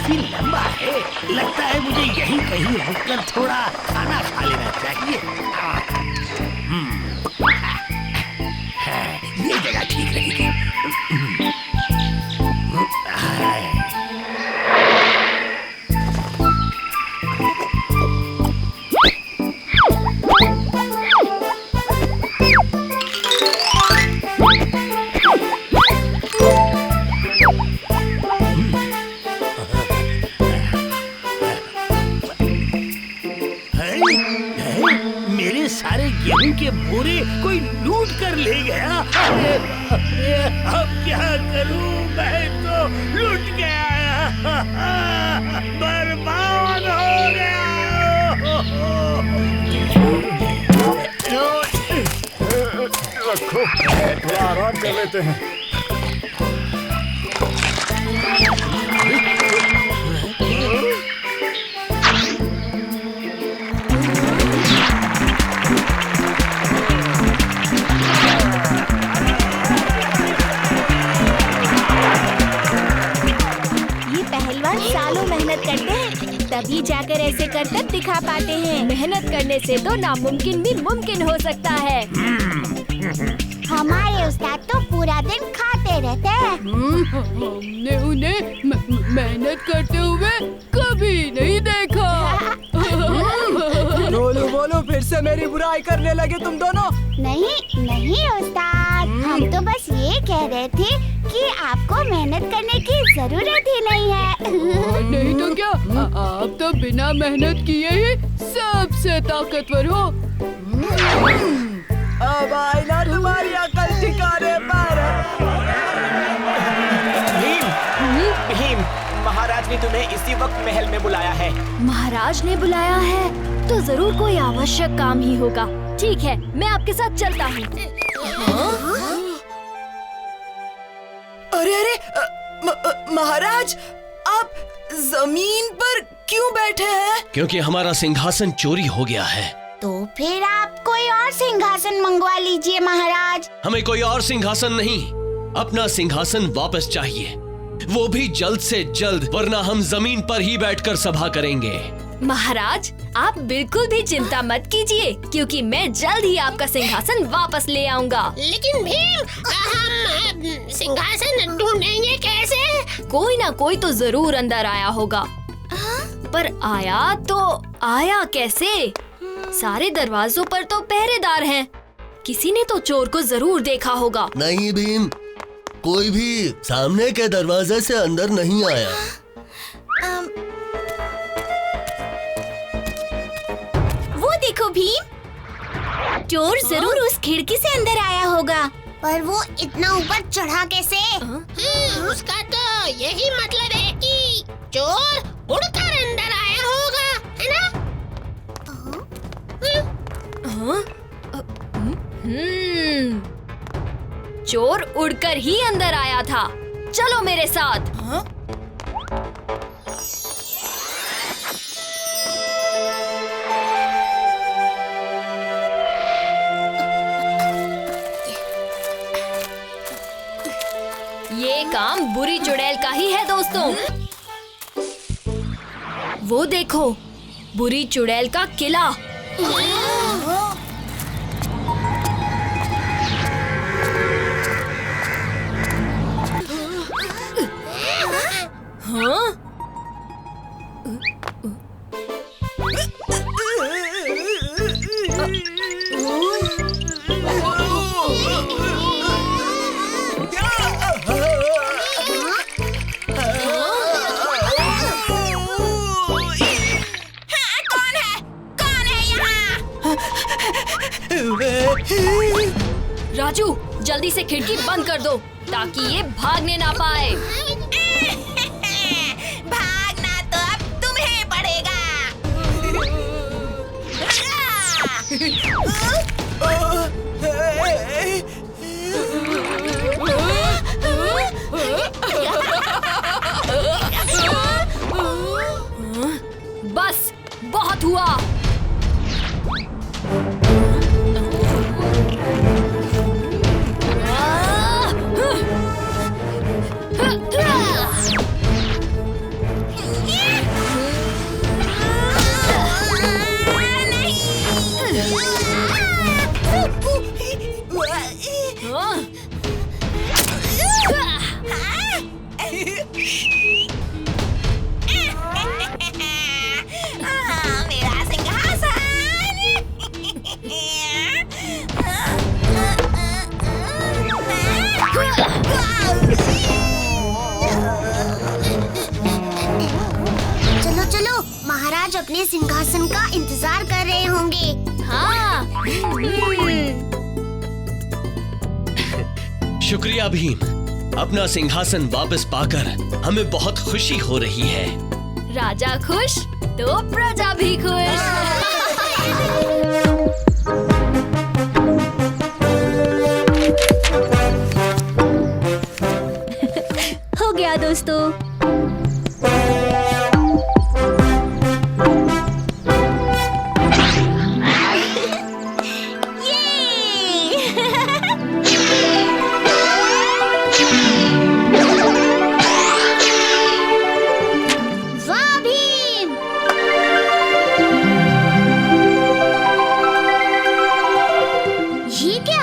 काफी लंबा है। लगता है मुझे यहीं कहीं रुककर थोड़ा खाना खा लेना चाहिए। ये जगह ठीक रहेगी। मेरे सारे गेहूं के बोरे कोई लूट कर ले गया। अब क्या करूं, मैं तो लूट गया, बर्बाद हो गया। रखो, थोड़ा आराम कर लेते हैं। करते हैं, तभी जाकर ऐसे करतब दिखा पाते हैं। मेहनत करने से तो नामुमकिन भी मुमकिन हो सकता है। हमारे उस्ताद तो पूरा दिन खाते रहते हैं। हमने उन्हें मेहनत करते हुए कभी नहीं देखा। बोलो बोलो, फिर से मेरी बुराई करने लगे तुम दोनों। नहीं नहीं उस्ताद, हम तो बस ये कह रहे थे कि आपको मेहनत करने की जरूरत ही नहीं है। नहीं तो क्या, आप तो बिना मेहनत किए ही सबसे ताकतवर हो। अब आई ना तुम्हारी अकल ठिकाने पर। भीम, महाराज ने तुम्हें इसी वक्त महल में बुलाया है। महाराज ने बुलाया है तो जरूर कोई आवश्यक काम ही होगा। ठीक है, मैं आपके साथ चलता हूँ। अरे अरे, महाराज, आप जमीन पर क्यों बैठे हैं? क्योंकि हमारा सिंहासन चोरी हो गया है। तो फिर आप कोई और सिंहासन मंगवा लीजिए महाराज। हमें कोई और सिंहासन नहीं, अपना सिंहासन वापस चाहिए, वो भी जल्द से जल्द, वरना हम जमीन पर ही बैठकर सभा करेंगे। महाराज, आप बिल्कुल भी चिंता मत कीजिए, क्योंकि मैं जल्द ही आपका सिंहासन वापस ले आऊंगा। लेकिन भीम, हम सिंहासन ढूंढेंगे कैसे? कोई ना कोई तो जरूर अंदर आया होगा। पर आया कैसे? सारे दरवाजों पर तो पहरेदार हैं। किसी ने तो चोर को जरूर देखा होगा। नहीं भीम, कोई भी सामने के दरवाजे से अंदर नहीं आया। वो देखो भीम, चोर जरूर उस खिड़की से अंदर आया होगा। पर वो इतना ऊपर चढ़ा कैसे? उसका तो यही मतलब है कि चोर उड़कर अंदर आया होगा, है ना? चोर उड़कर ही अंदर आया था। चलो मेरे साथ। ये काम बुरी चुड़ैल का ही है दोस्तों। वो देखो, बुरी चुड़ैल का किला। हाँ? राजू, जल्दी से खिड़की बंद कर दो ताकि ये भागने ना पाए। भागना तो अब तुम्हें पड़ेगा। बस, बहुत हुआ। चलो, महाराज अपने सिंहासन का इंतजार कर रहे होंगे। हाँ। शुक्रिया भीम, अपना सिंहासन वापस पाकर हमें बहुत खुशी हो रही है। राजा खुश तो प्रजा भी खुश। हो गया दोस्तों। वाह भीम! ये क्या?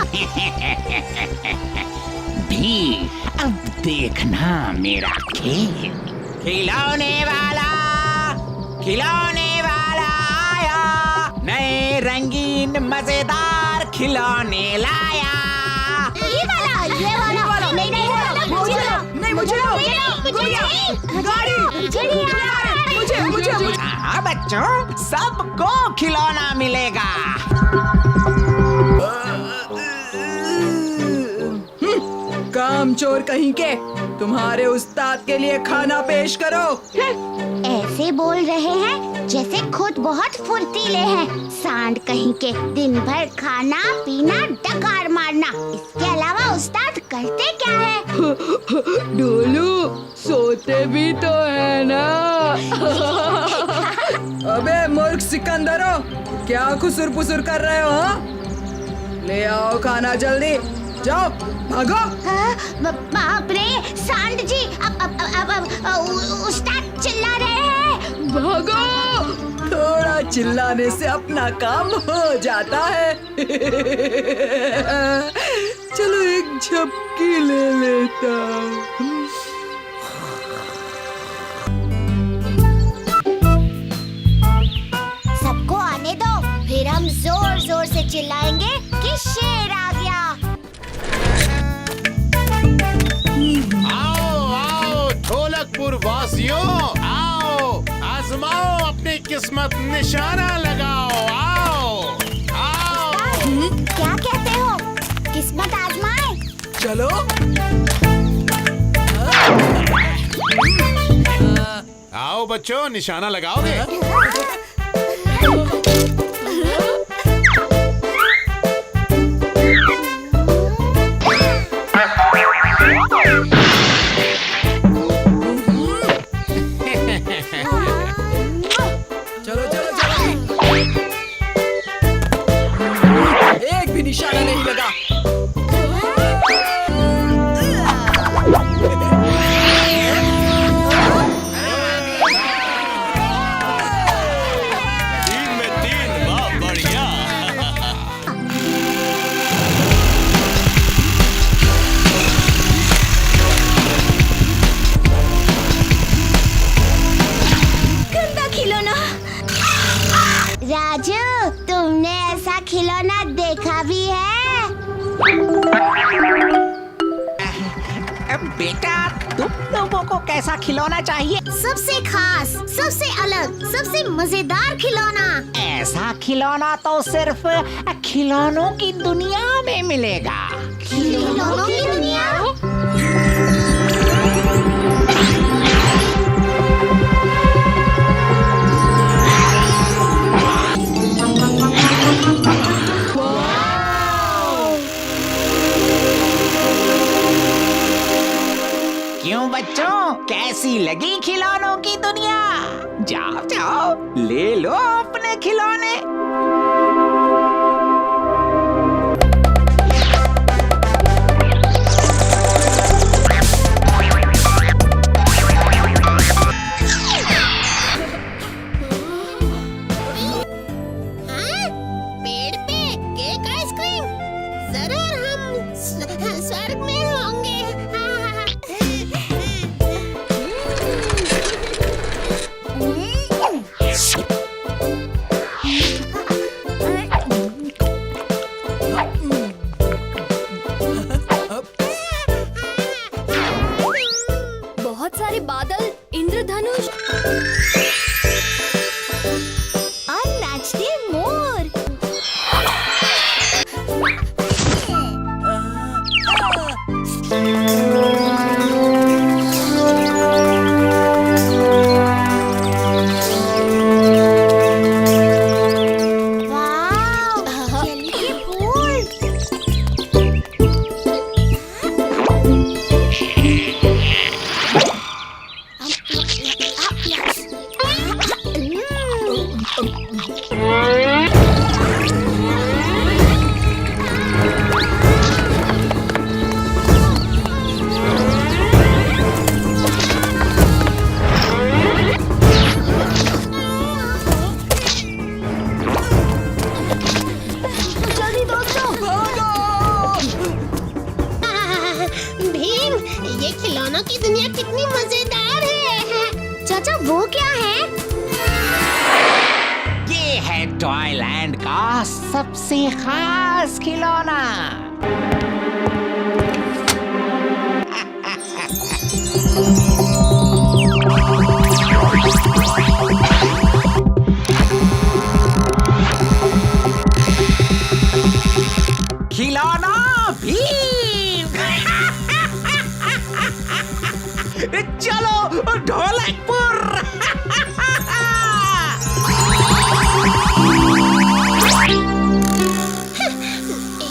भी अब देखना मेरा खेल। खिलौने वाला आया, नए रंगीन मजेदार खिलौने लाया। ये वाला, नहीं, मुझे हाँ बच्चों, सबको खिलौना मिलेगा। कामचोर कहीं के, तुम्हारे उस्ताद के लिए खाना पेश करो। ऐसे बोल रहे हैं जैसे खुद बहुत फुर्तीले हैं। सांड कहीं के, दिन भर खाना पीना डकार मारना, इसके अलावा उस्ताद करते क्या है? डोलू, सोते भी तो है ना। अबे मूर्ख सिकंदरो, क्या खुसुर पुसुर कर रहे हो? ले आओ खाना जल्दी, जाओ भागो। बाप रे सांड जी, अब उस्ताद चिल्ला रहे हैं। भागो। थोड़ा चिल्लाने से अपना काम हो जाता है। चलो एक झपकी ले लेता हूँ। सबको आने दो, फिर हम जोर जोर से चिल्लाएंगे कि शेर आ गया। आओ ढोलकपुर वासियों, आओ आजमाओ अपनी किस्मत, निशाना लगाओ। आओ क्या कहते हो? किस्मत आजमाए? चलो। आओ बच्चों, निशाना लगाओगे? चलो चलो चलो, एक भी निशाना नहीं लगा। राजू, तुमने ऐसा खिलौना देखा भी है? बेटा, तुम लोगों को कैसा खिलौना चाहिए? सबसे खास, सबसे अलग, सबसे मजेदार खिलौना। ऐसा खिलौना तो सिर्फ खिलौनों की दुनिया में मिलेगा। खिलौनों की दुनिया? क्यों बच्चों, कैसी लगी खिलौनों की दुनिया? जाओ जाओ, ले लो अपने खिलौने। पेड़ पे केक आइसक्रीम, जरूर हम स्वर्ग में होंगे। क्या है? ये है टॉयलैंड का सबसे खास खिलौना। खिलौना भीम। चलो ढोलकपुर।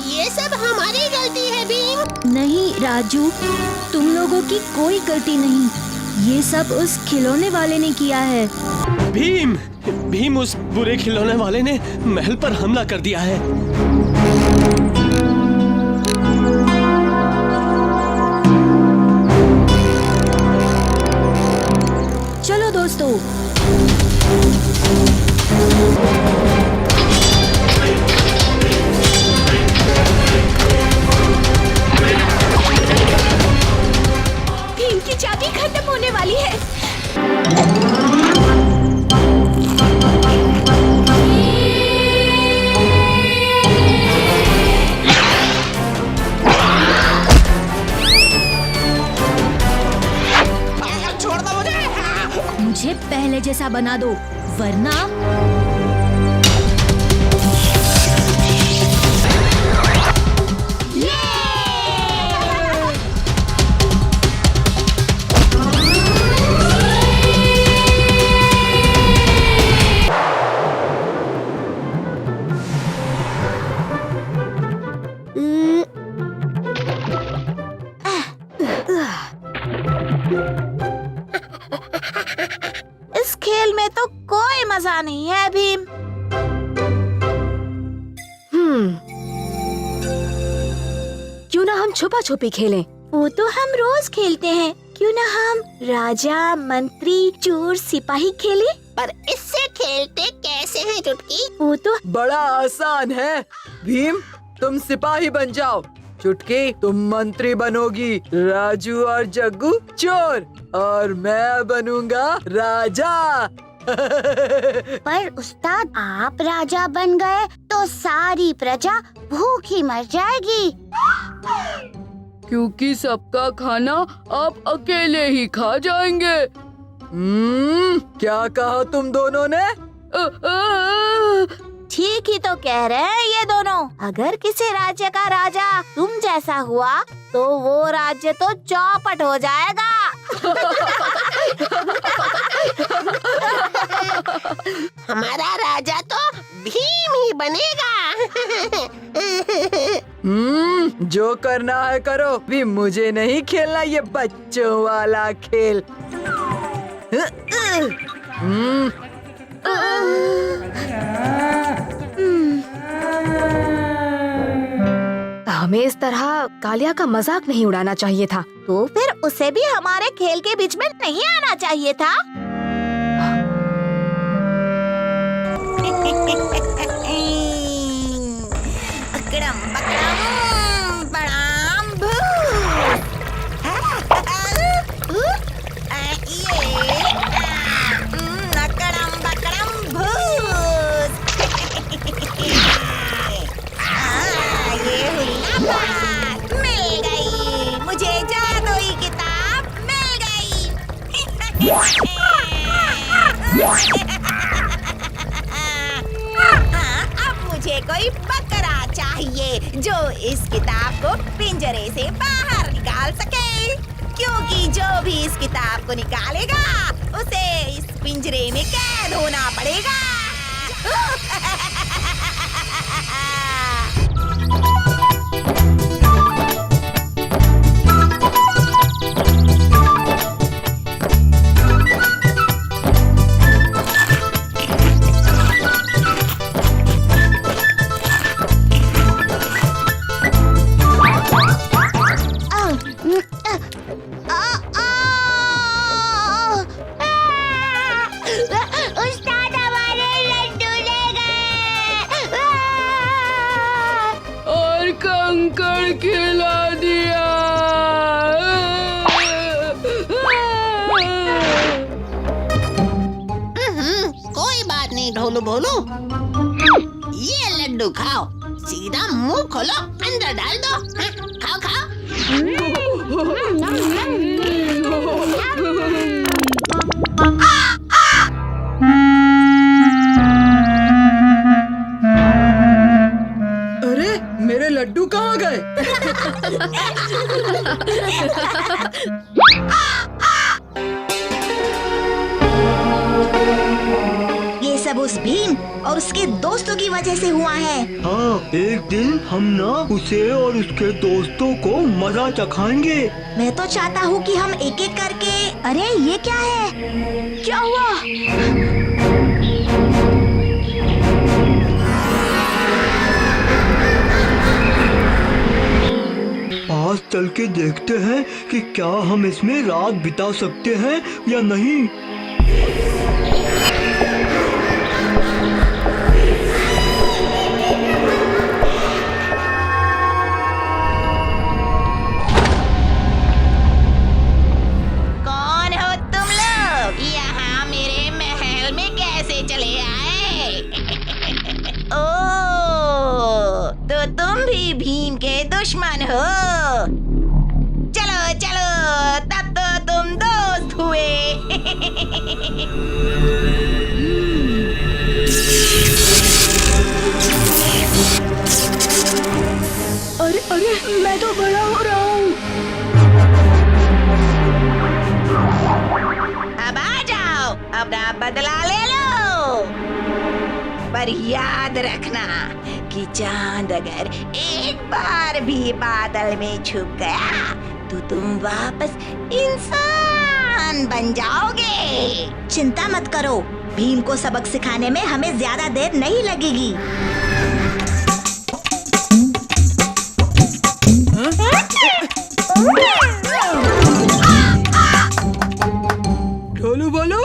ये सब हमारी गलती है भीम। नहीं राजू, तुम लोगों की कोई गलती नहीं। ये सब उस खिलौने वाले ने किया है। भीम भीम उस बुरे खिलौने वाले ने महल पर हमला कर दिया है। चलो दोस्तों, भीम की चाबी खत्म होने वाली है। छोड़ दो मुझे। मुझे पहले जैसा बना दो, वरना इस खेल में तो कोई मजा नहीं है भीम। क्यों ना हम छुपा छुपी खेलें? वो तो हम रोज खेलते हैं। क्यों ना हम राजा, मंत्री, चोर, सिपाही खेले? पर इससे खेलते कैसे हैं चुटकी? वो तो बड़ा आसान है। भीम तुम सिपाही बन जाओ, चुटकी तुम मंत्री बनोगी, राजू और जग्गू चोर और मैं बनूंगा राजा। पर उस्ताद, आप राजा बन गए तो सारी प्रजा भूखी मर जाएगी। क्योंकि सबका खाना आप अकेले ही खा जाएंगे। क्या कहा तुम दोनों ने? ठीक ही तो कह रहे हैं ये दोनों। अगर किसी राज्य का राजा तुम जैसा हुआ तो वो राज्य तो चौपट हो जाएगा। हमारा राजा तो भीम ही बनेगा। जो करना है करो, भी मुझे नहीं खेलना ये बच्चों वाला खेल। हमें इस तरह कालिया का मजाक नहीं उड़ाना चाहिए था। तो फिर उसे भी हमारे खेल के बीच में नहीं आना चाहिए था। अकड़म बकड़म बड़ाम भूत। अकड़म बकड़म भूत। ये हुई ना बात, मिल गई मुझे जादुई किताब, मिल गई। अब मुझे कोई बकरा चाहिए जो इस किताब को पिंजरे से बाहर निकाल सके, क्योंकि जो भी इस किताब को निकालेगा उसे इस पिंजरे में कैद होना पड़ेगा। उस्ताद हमारे लड्डू ले गए और कंकड़ खिला दिया। नहीं ढोलू बोलू। ये लड्डू खाओ, सीधा मुंह खोलो, अंदर डाल दो। हाँ, खाओ खाओ। अरे मेरे लड्डू कहाँ गए? ये सब उस भीम और उसके दोस्तों की वजह से हुआ है। हाँ, एक दिन हम ना उसे और उसके दोस्तों को मजा चखाएंगे। मैं तो चाहता हूँ कि हम एक एक करके। अरे ये क्या है? क्या हुआ? पास चल के देखते हैं कि क्या हम इसमें रात बिता सकते हैं या नहीं। कौन हो तुम लोग? यहाँ मेरे महल में कैसे चले आए? ओ, तो तुम भी भीम के दुश्मन हो। चलो चलो, तब तो तुम दोस्त हुए। अरे अरे मैं तो बड़ा हो रहा हूँ। अब आ जाओ, अपना बदला ले लो। पर याद रखना कि चांद अगर एक बार भी बादल में छुप गया तो तुम वापस इंसान बन जाओगे। चिंता मत करो, भीम को सबक सिखाने में हमें ज्यादा देर नहीं लगेगी। ढोलू बोलू,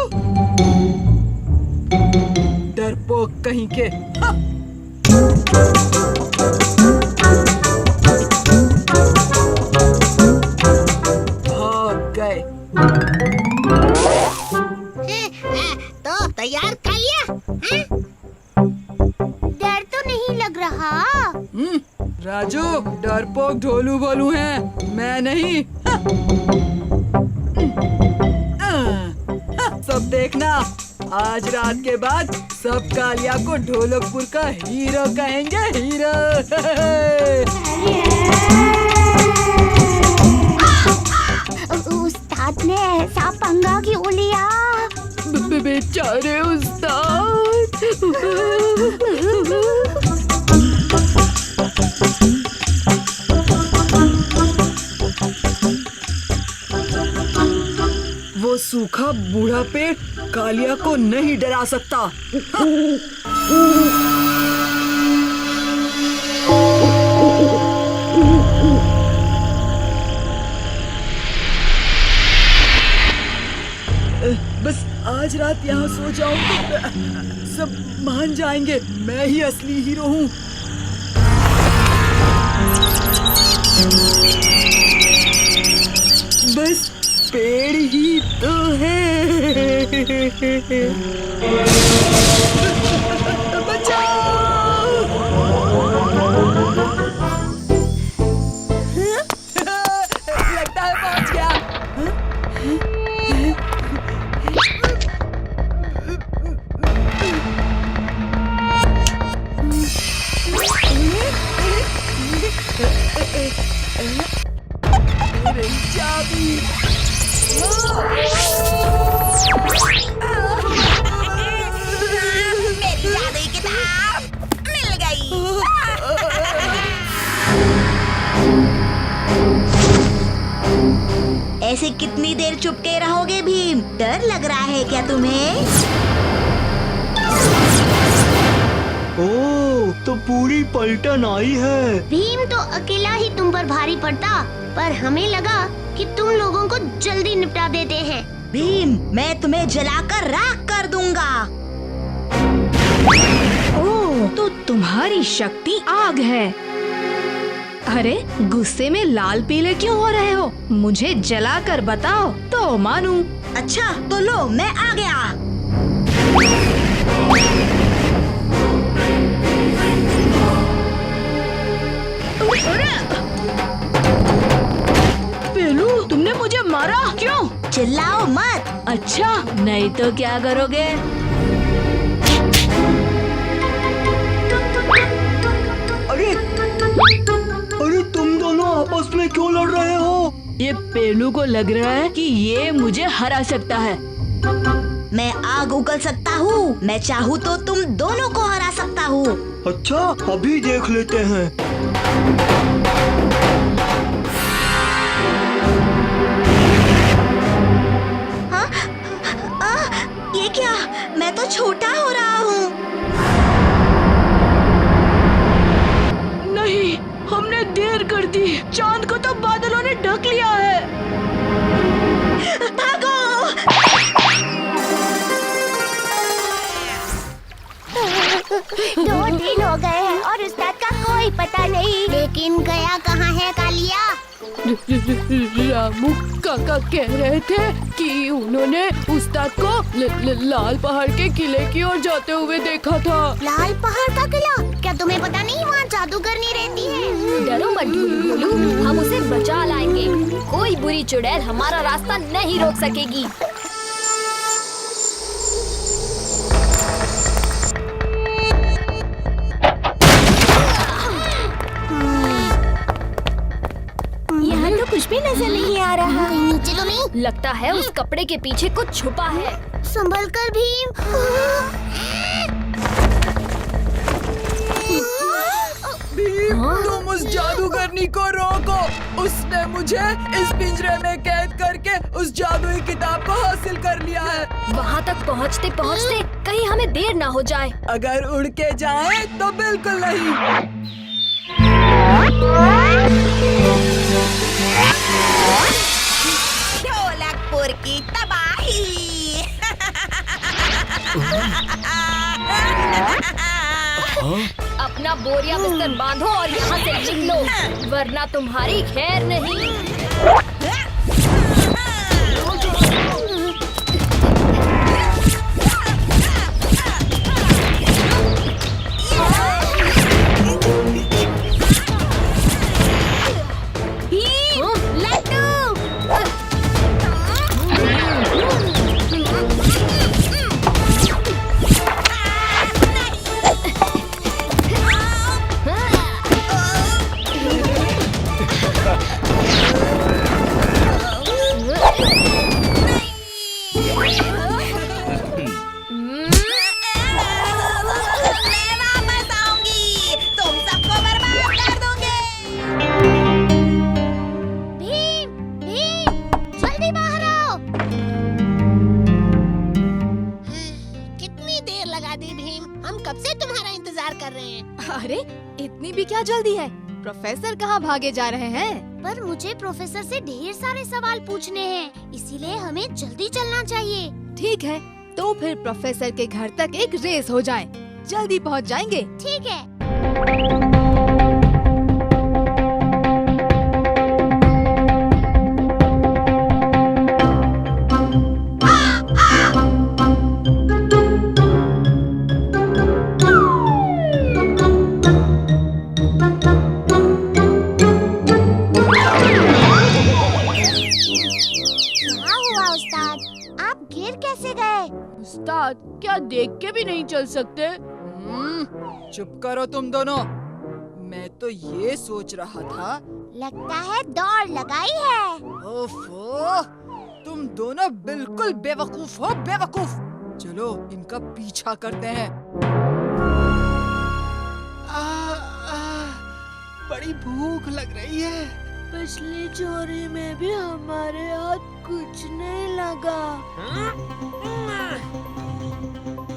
डरपोक कहीं के। हाँ। भाग गए। तो तैयार कर लिया? डर तो नहीं लग रहा? राजू, डरपोक ढोलू बोलू हैं, मैं नहीं। सब देखना, आज रात के बाद सब कालिया को ढोलकपुर का हीरो कहेंगे, हीरो। उस्ताद ने ऐसा पंगा क्यों लिया? बेचारे उस्ताद। वो सूखा बूढ़ा पेट कालिया को नहीं डरा सकता। बस आज रात यहाँ सो जाऊं तो सब मान जाएंगे मैं ही असली हीरो हूँ। बस पेड़ ही तो है। बचाओ! लगता है पहुंच गया। मेरी चाबी। मेरी जादुई किताब मिल गई। ऐसे कितनी देर चुपके रहोगे भीम? डर लग रहा है क्या तुम्हें? ओह, तो पूरी पलटन आई है। भीम तो अकेला ही तुम पर भारी पड़ता, पर हमें लगा कि तुम लोगों को जल्दी निपटा देते हैं। भीम, मैं तुम्हें जलाकर राख कर दूंगा। ओह, तो तुम्हारी शक्ति आग है। अरे गुस्से में लाल पीले क्यों हो रहे हो? मुझे जलाकर बताओ तो मानूं। अच्छा तो लो, मैं आ गया। नहीं तो क्या करोगे? अरे अरे तुम दोनों आपस में क्यों लड़ रहे हो? ये पेलू को लग रहा है कि ये मुझे हरा सकता है। मैं आग उगल सकता हूँ। मैं चाहूँ तो तुम दोनों को हरा सकता हूँ। अच्छा, अभी देख लेते हैं। ये क्या? मैं तो छोटा हो रहा हूँ। नहीं, हमने देर कर दी। चांद को तो बादलों ने ढक लिया है। भागो! 2 दिन हो गए हैं और उस्ताद का कोई पता नहीं। लेकिन गया कहाँ है कालिया? रामू काका कह रहे थे कि उन्होंने उस्ताद को लाल पहाड़ के किले की ओर जाते हुए देखा था। लाल पहाड़ का किला? क्या तुम्हें पता नहीं वहाँ जादूगरनी रहती है? डरो मत ढोलू, हम उसे बचा लाएंगे। कोई बुरी चुड़ैल हमारा रास्ता नहीं रोक सकेगी। यहाँ तो कुछ भी नजर नहीं आ रहा। नीचे तो नहीं? लगता है उस कपड़े के पीछे कुछ छुपा है। संभल कर भीम। भीम, तुम उस जादूगरनी को रोको। उसने मुझे इस पिंजरे में कैद करके उस जादुई किताब को हासिल कर लिया है। वहाँ तक पहुँचते पहुँचते कहीं हमें देर ना हो जाए। अगर उड़ के जाए तो बिल्कुल नहीं। ढोलकपुर की तबाही। अपना बोरिया बिस्तर बांधो और यहाँ से निकलो, वरना तुम्हारी खैर नहीं। अरे इतनी भी क्या जल्दी है? प्रोफेसर कहाँ भागे जा रहे हैं? पर मुझे प्रोफेसर से ढेर सारे सवाल पूछने हैं, इसीलिए हमें जल्दी चलना चाहिए। ठीक है, तो फिर प्रोफेसर के घर तक एक रेस हो जाए। जल्दी पहुँच जाएंगे। ठीक है। उस्ताद, क्या देख के भी नहीं चल सकते? चुप करो तुम दोनों। मैं तो ये सोच रहा था। लगता है दौड़ लगाई है। ओफो, तुम दोनों बिल्कुल बेवकूफ हो, बेवकूफ। चलो इनका पीछा करते हैं। बड़ी भूख लग रही है। पिछली चोरी में भी हमारे हाथ कुछ नहीं लगा।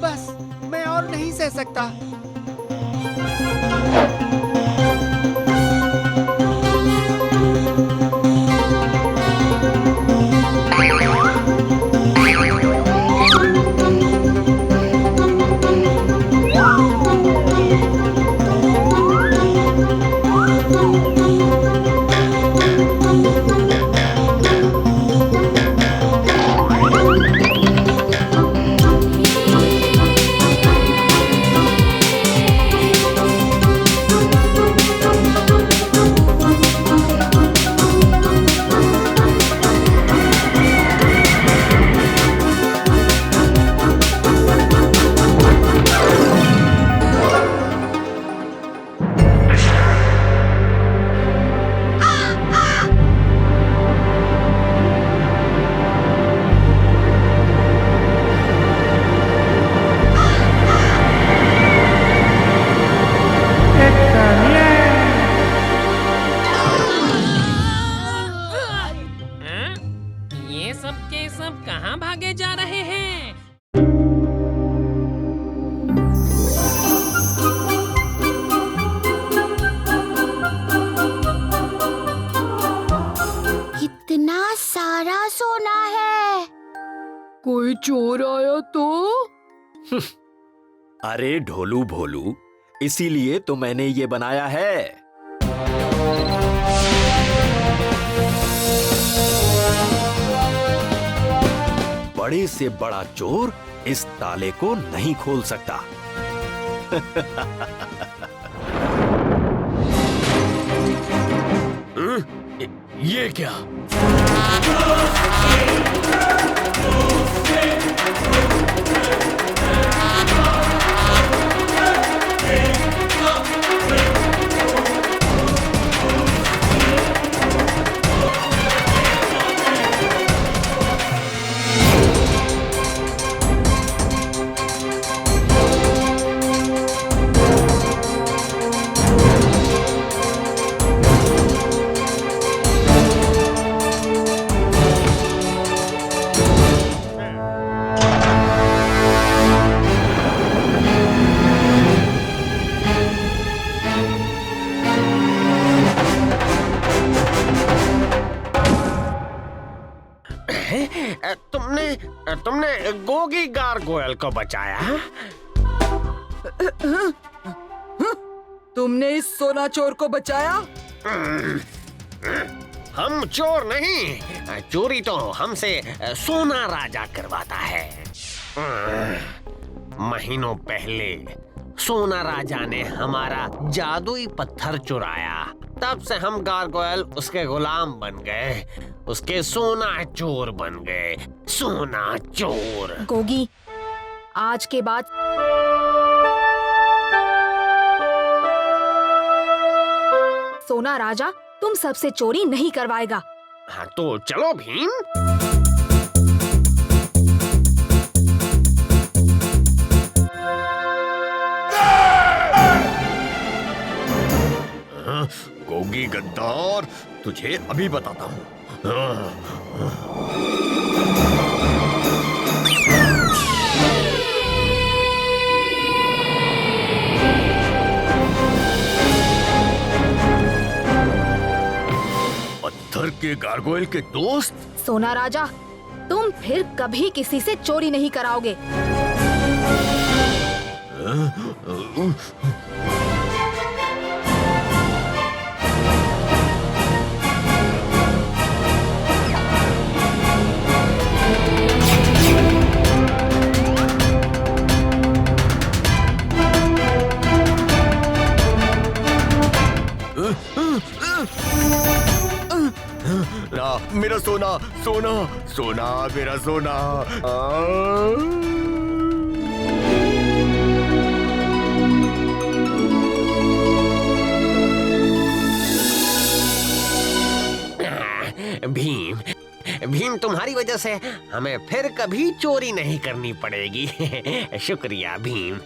बस मैं और नहीं सह सकता। चोर आया तो? अरे ढोलू भोलू, इसीलिए तो मैंने ये बनाया है। बड़े से बड़ा चोर इस ताले को नहीं खोल सकता। ये क्या? तुमने गोगी गारगोयल को बचाया? तुमने इस सोना चोर को बचाया? हम चोर नहीं, चोरी तो हमसे सोना राजा करवाता है। महीनों पहले सोना राजा ने हमारा जादुई पत्थर चुराया, तब से हम गारगोयल उसके गुलाम बन गए, उसके सोना चोर बन गए। सोना चोर। गोगी, आज के बाद सोना राजा तुम सबसे चोरी नहीं करवाएगा। हाँ तो चलो भीम। गोगी गद्दार, तुझे अभी बताता हूँ। पत्थर के गारगोयल के दोस्त। सोना राजा, तुम फिर कभी किसी से चोरी नहीं कराओगे। मेरा सोना, सोना, सोना, मेरा सोना। भीम, भीम तुम्हारी वजह से हमें फिर कभी चोरी नहीं करनी पड़ेगी। शुक्रिया भीम।